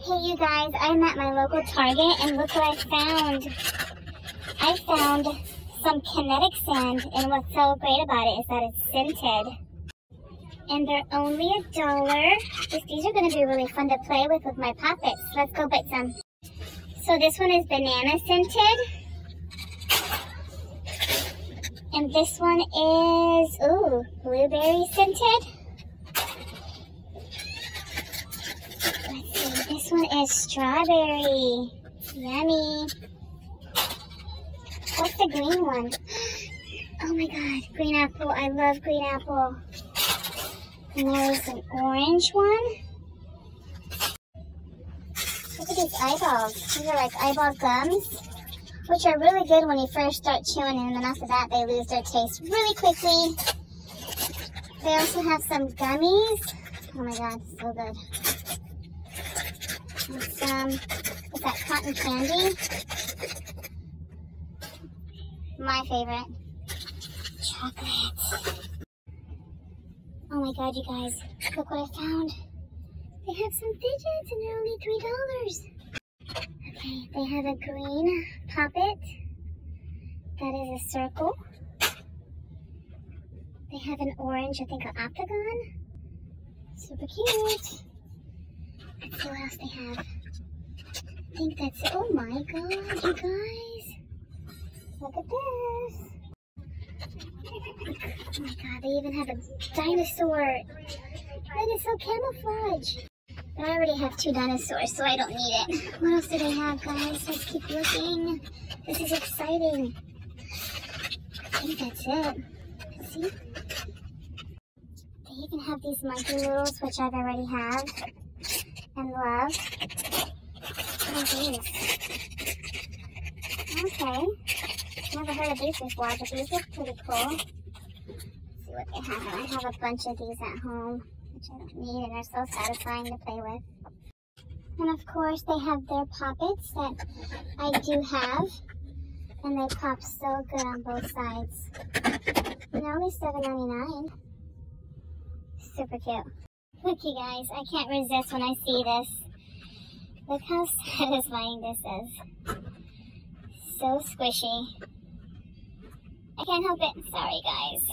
Hey you guys, I'm at my local Target and look what I found. I found some kinetic sand, and what's so great about it is that it's scented. And they're only $1. These are going to be really fun to play with my puppets. Let's go bite some. So this one is banana scented. And this one is, blueberry scented. Let's see, this one is strawberry. Yummy. What's the green one? Oh my god, green apple. I love green apple. And there's an orange one. Look at these eyeballs. These are like eyeball gums, which are really good when you first start chewing, and then after that they lose their taste really quickly. They also have some gummies. Oh my god, so good. And some, is that cotton candy? My favorite. Chocolate. Oh my god, you guys, look what I found. They have some fidgets and they're only $3. Okay, they have a green puppet that is a circle. They have an orange, I think an octagon. Super cute. Let's see what else they have. I think that's it. Oh my god, you guys. Look at this. Oh my god, they even have a dinosaur. And it's so camouflage. But I already have 2 dinosaurs, so I don't need it. What else do they have, guys? Let's keep looking. This is exciting. I think that's it. See? They even have these monkey noodles, which I've already have and love. What are these? Okay. Never heard of these before, but these look pretty cool. Let's see what they have. I have a bunch of these at home, which I don't need, and they're so satisfying to play with. And of course, they have their poppets that I do have, and they pop so good on both sides. And they're only $7.99. Super cute. Look, you guys, I can't resist when I see this. Look how satisfying this is. So squishy. I can't help it. Sorry, guys.